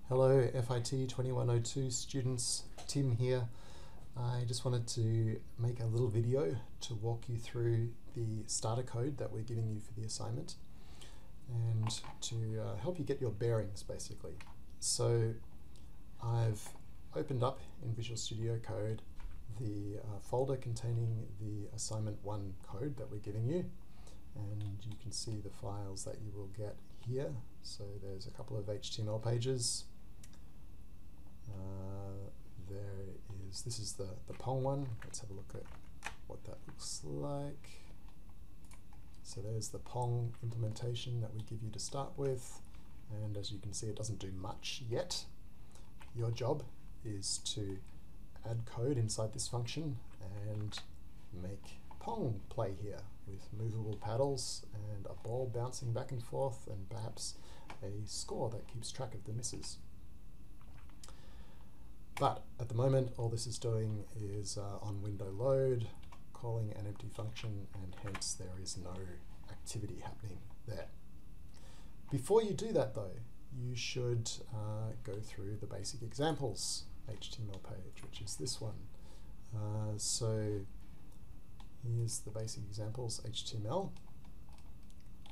Hello FIT2102 students, Tim here. I just wanted to make a little video to walk you through the starter code that we're giving you for the assignment and to help you get your bearings basically. So I've opened up in Visual Studio Code the folder containing the assignment 1 code that we're giving you, and you can see the files that you will get here. So there's a couple of HTML pages. This is the Pong one. Let's have a look at what that looks like. So there's the Pong implementation that we give you to start with, and as you can see, it doesn't do much yet. Your job is to add code inside this function and make Pong play here with movable paddles and a ball bouncing back and forth and perhaps a score that keeps track of the misses. But at the moment, all this is doing is on window load, calling an empty function, and hence there is no activity happening there. Before you do that though, you should go through the basic examples HTML page, which is this one. So here's the basic examples HTML.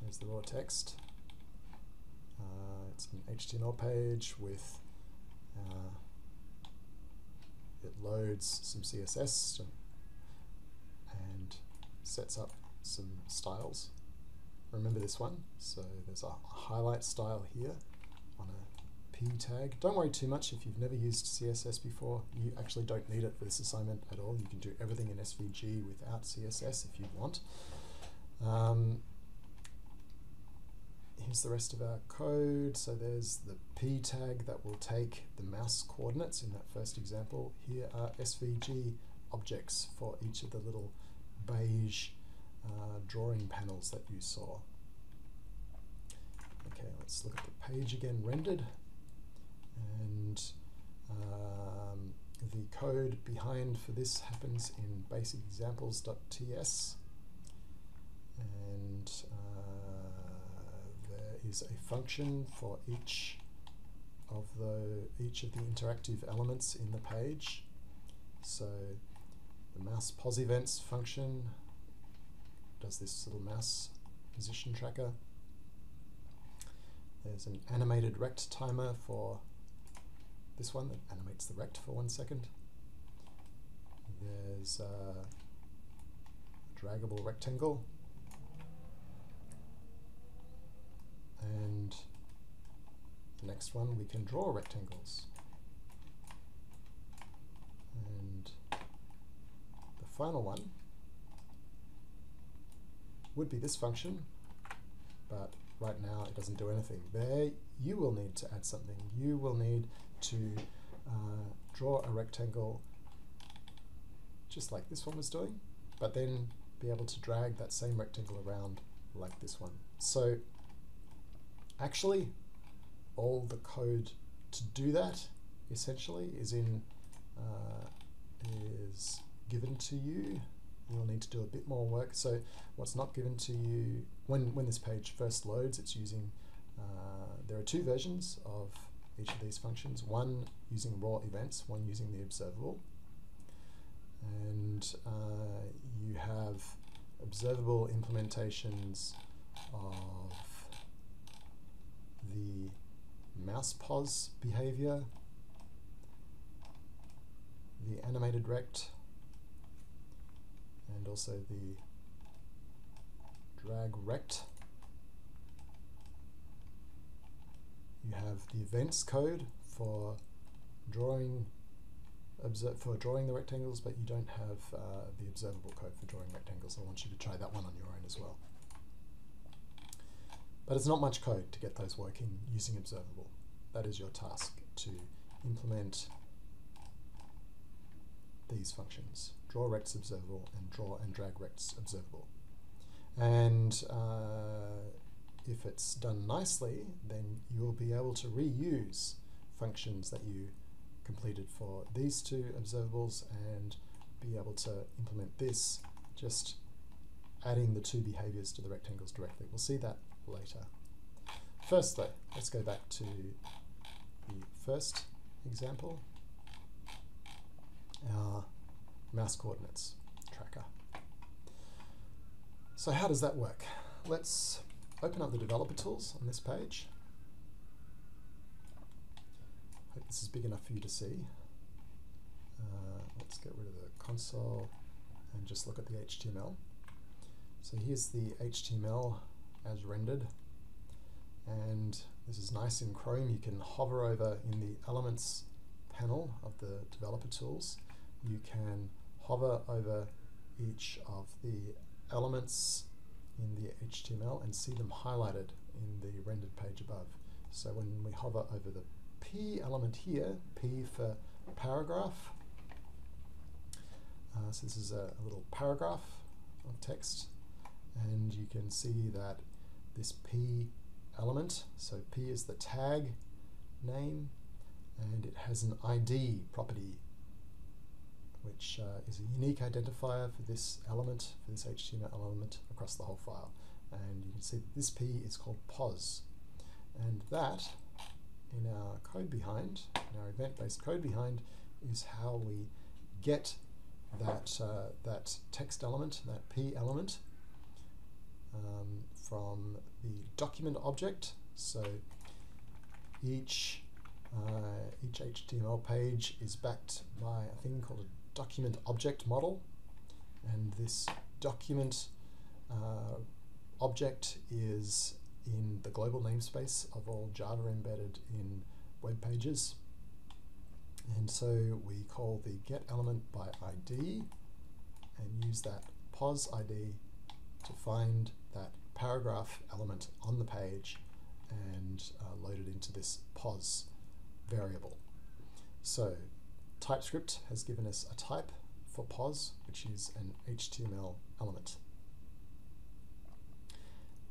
There's the raw text. It's an HTML page with it loads some CSS and sets up some styles. Remember this one, so there's a highlight style here on a P tag. Don't worry too much if you've never used CSS before. You actually don't need it for this assignment at all. You can do everything in SVG without CSS if you want. Here's the rest of our code. So there's the P tag that will take the mouse coordinates in that first example. Here are SVG objects for each of the little beige drawing panels that you saw. Okay, let's look at the page again rendered. And the code behind for this happens in BasicExamples.ts. And is a function for each of the interactive elements in the page. So the MousePos events function does this little mouse position tracker. There's an animated rect timer for this one that animates the rect for 1 second. There's a draggable rectangle. And the next one, we can draw rectangles. And the final one would be this function, but right now it doesn't do anything. There you will need to add something. You will need to draw a rectangle just like this one was doing, but then be able to drag that same rectangle around like this one. So actually, all the code to do that essentially is given to you. You'll need to do a bit more work. So what's not given to you when this page first loads, it's using there are 2 versions of each of these functions. One using raw events, one using the observable, and you have observable implementations of the MousePos behavior, the animated rect, and also the drag rect. You have the events code for drawing the rectangles, but you don't have the observable code for drawing rectangles. I want you to try that one on your own as well. But it's not much code to get those working using observable. That is your task, to implement these functions: draw rects observable and draw and drag rects observable. And if it's done nicely, then you will be able to reuse functions that you completed for these 2 observables and be able to implement this, just adding the 2 behaviors to the rectangles directly. We'll see that later. First though, let's go back to the first example, our mouse coordinates tracker. So how does that work? Let's open up the developer tools on this page. Hope this is big enough for you to see. Let's get rid of the console and just look at the HTML. So here's the HTML as rendered, and this is nice in Chrome. You can hover over in the Elements panel of the developer tools. You can hover over each of the elements in the HTML and see them highlighted in the rendered page above. So when we hover over the P element here, P for paragraph, so this is a little paragraph of text, and you can see that this P element, so P is the tag name, and it has an ID property, which is a unique identifier for this element, for this HTML element across the whole file. And you can see that this P is called POS, and that in our code behind, in our event-based code behind, is how we get that text element, that P element, from the document object. So each HTML page is backed by a thing called a document object model, and this document object is in the global namespace of all Java embedded in web pages. And so we call the get element by ID and use that POS ID to find that paragraph element on the page and load it into this POS variable. So TypeScript has given us a type for POS, which is an HTML element.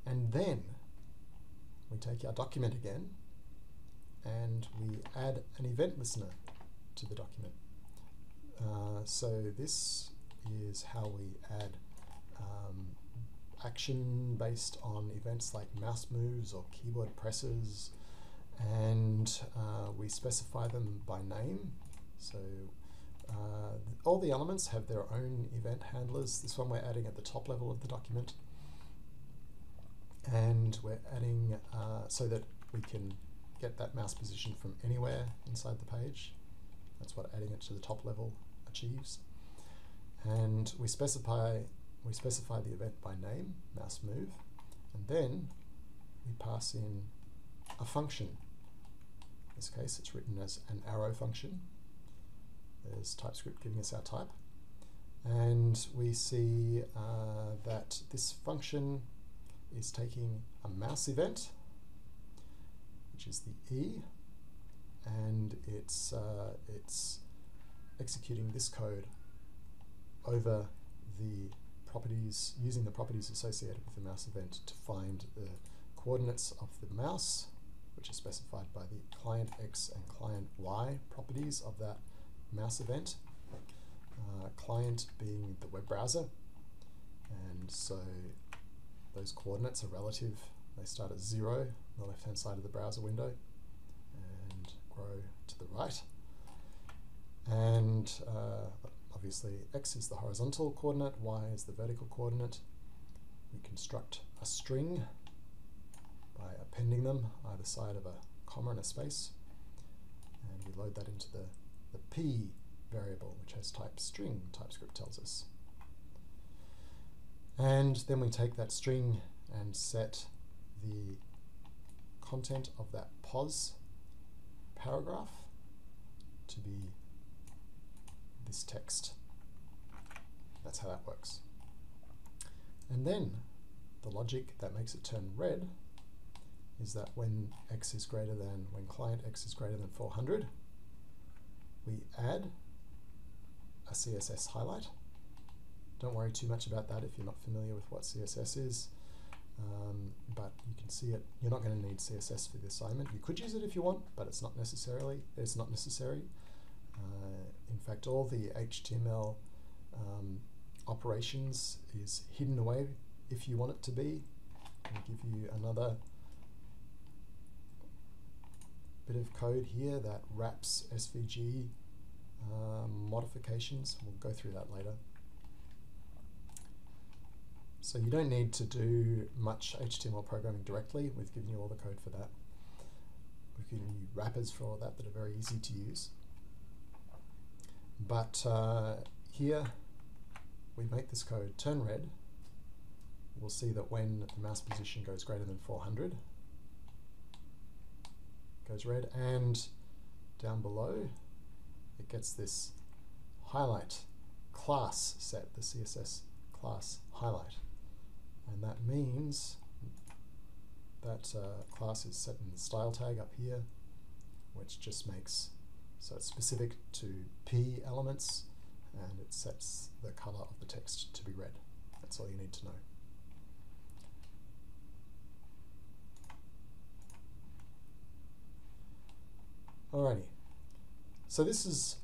And then we take our document again and we add an event listener to the document. So this is how we add action based on events like mouse moves or keyboard presses, and we specify them by name. So all the elements have their own event handlers. This one we're adding at the top level of the document, and we're adding so that we can get that mouse position from anywhere inside the page. That's what adding it to the top level achieves. And we specify the event by name, mouse move, and then we pass in a function. In this case, it's written as an arrow function. There's TypeScript giving us our type, and we see that this function is taking a mouse event, which is the E, and it's executing this code over the properties, using the properties associated with the mouse event to find the coordinates of the mouse, which is specified by the client X and client Y properties of that mouse event, client being the web browser, and so those coordinates are relative. They start at 0 on the left hand side of the browser window and grow to the right, and obviously X is the horizontal coordinate, Y is the vertical coordinate. We construct a string by appending them either side of a comma and a space, and we load that into the P variable, which has type string, TypeScript tells us. And then we take that string and set the content of that POS paragraph to be this text. That's how that works. And then the logic that makes it turn red is that when client X is greater than 400, we add a CSS highlight. Don't worry too much about that if you're not familiar with what CSS is, but you can see it. You're not going to need CSS for the assignment. You could use it if you want, but it's not necessary. In fact, all the HTML operations is hidden away if you want it to be. I'll give you another bit of code here that wraps SVG modifications. We'll go through that later. So you don't need to do much HTML programming directly. We've given you all the code for that. We've given you wrappers for all that that are very easy to use. But here we make this code turn red. We'll see that when the mouse position goes greater than 400, it goes red, and down below it gets this highlight class set, the CSS class highlight. And that means that class is set in the style tag up here, which just makes, so it's specific to P elements, and it sets the color of the text to be red. That's all you need to know. Alrighty, so this is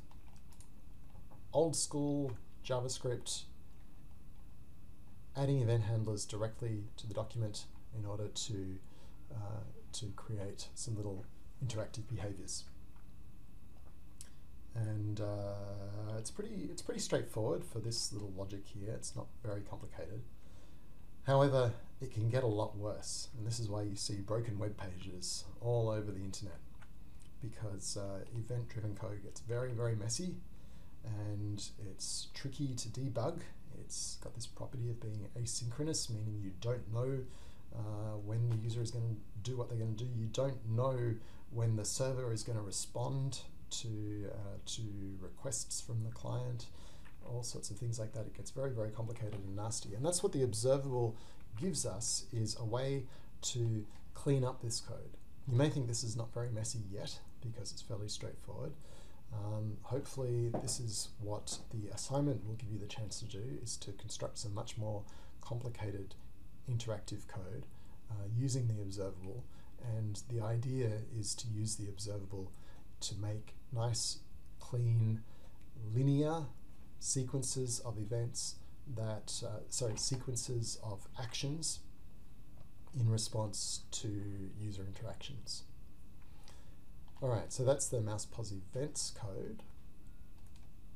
old school JavaScript, adding event handlers directly to the document in order to create some little interactive behaviors. And it's pretty straightforward for this little logic here. It's not very complicated. However, it can get a lot worse, and this is why you see broken web pages all over the internet, because event-driven code gets very, very messy, and it's tricky to debug. It's got this property of being asynchronous, meaning you don't know when the user is going to do what they're going to do. You don't know when the server is going to respond to requests from the client, all sorts of things like that. It gets very, very complicated and nasty. And that's what the observable gives us, is a way to clean up this code. You may think this is not very messy yet, because it's fairly straightforward. Hopefully this is what the assignment will give you the chance to do, is to construct some much more complicated interactive code using the observable. And the idea is to use the observable to make nice, clean, linear sequences of events that, sequences of actions in response to user interactions. Alright, so that's the MousePos events code.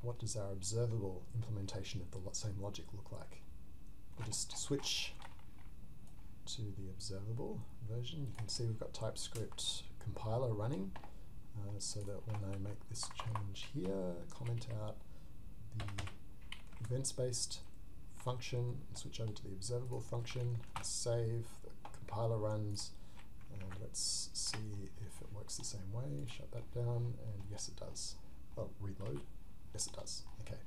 What does our observable implementation of the same logic look like? We'll just switch to the observable version. You can see we've got TypeScript compiler running, so that when I make this change here, comment out the events-based function, and switch over to the observable function, save, the compiler runs, and let's see if it works the same way. Shut that down, and yes it does. Oh, reload. Yes it does. Okay.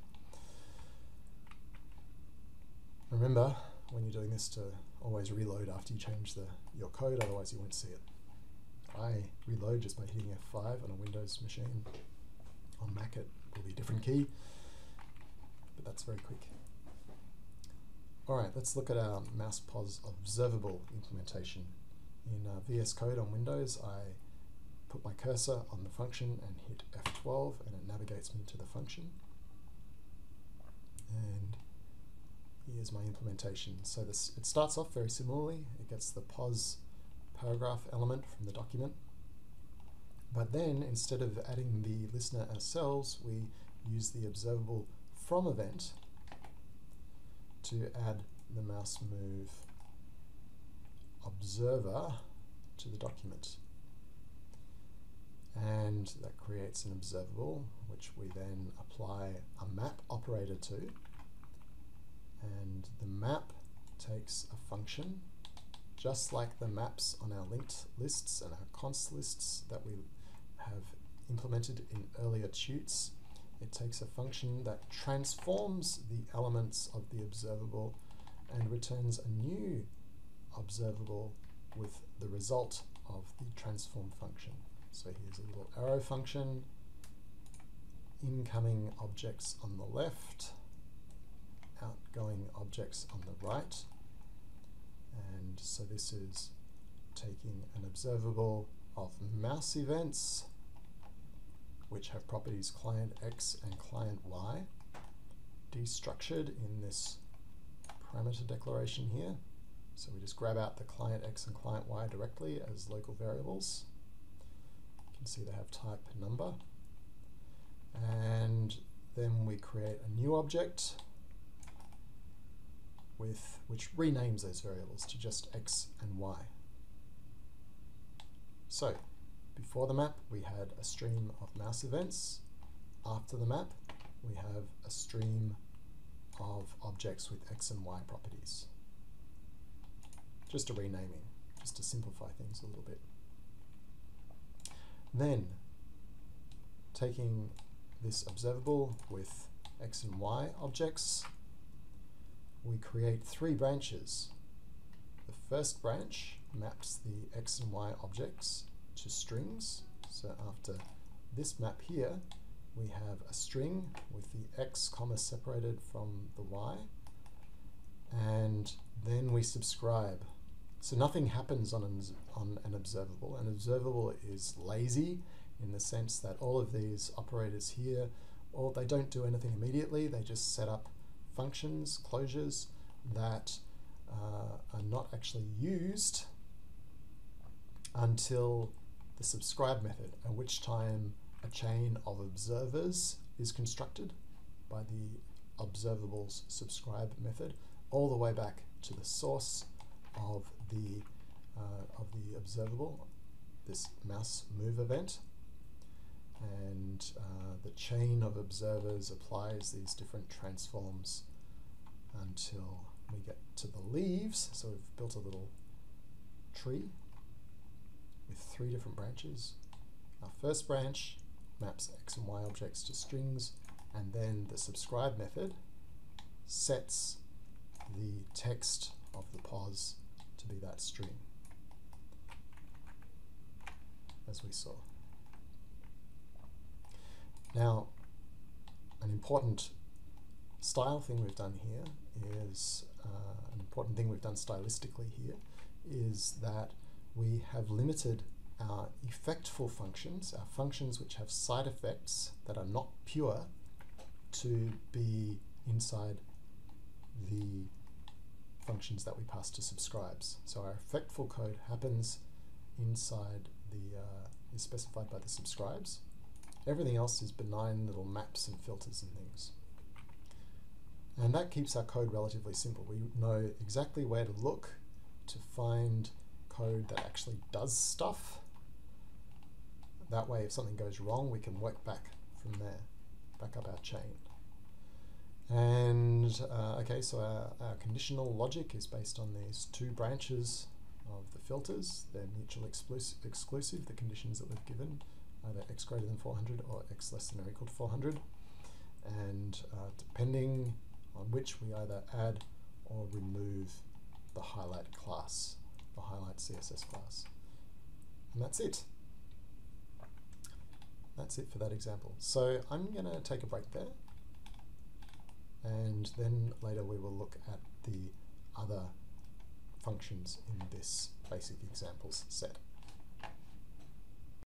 Remember, when you're doing this, to always reload after you change your code, otherwise you won't see it. I reload just by hitting F5 on a Windows machine. On Mac it will be a different key, but that's very quick. Alright, let's look at our MousePos observable implementation. In VS Code on Windows, I put my cursor on the function and hit F12, and it navigates me to the function. And here's my implementation. So it starts off very similarly. It gets the pos paragraph element from the document. But then, instead of adding the listener ourselves, we use the observable from event to add the mouse move observer to the document. And that creates an observable, which we then apply a map operator to. And the map takes a function, just like the maps on our linked lists and our const lists that we have implemented in earlier tutes. It takes a function that transforms the elements of the observable and returns a new observable with the result of the transform function. So here's a little arrow function, incoming objects on the left, outgoing objects on the right. And so this is taking an observable of mouse events, which have properties client X and client Y, destructured in this parameter declaration here. So we just grab out the client X and client Y directly as local variables, can see they have type number. And then we create a new object which renames those variables to just x and y. So before the map we had a stream of mouse events. After the map we have a stream of objects with x and y properties. Just a renaming, just to simplify things a little bit. Then taking this observable with x and y objects, we create 3 branches. The first branch maps the x and y objects to strings. So after this map here, we have a string with the x comma separated from the y, and then we subscribe. So nothing happens on an observable. An observable is lazy in the sense that all of these operators here, they don't do anything immediately. They just set up functions, closures that are not actually used until the subscribe method, at which time a chain of observers is constructed by the observable's subscribe method, all the way back to the source of the observable, this mouse move event, and the chain of observers applies these different transforms until we get to the leaves. So we've built a little tree with 3 different branches. Our first branch maps x and y objects to strings, and then the subscribe method sets the text of the pos to be that string, as we saw. Now, an important style thing we've done here is, an important thing we've done stylistically here is that we have limited our effectful functions, our functions which have side effects that are not pure, to be inside the functions that we pass to subscribes. So our effectful code happens inside is specified by the subscribes. Everything else is benign little maps and filters and things. And that keeps our code relatively simple. We know exactly where to look to find code that actually does stuff. That way, if something goes wrong, we can work back from there, back up our chain. And okay, so our conditional logic is based on these 2 branches of the filters. They're mutually exclusive, the conditions that we've given, either x greater than 400 or x less than or equal to 400. And depending on which, we either add or remove the highlight class, the highlight CSS class. And that's it. That's it for that example. So I'm going to take a break there, and then later we will look at the other functions in this basic examples set.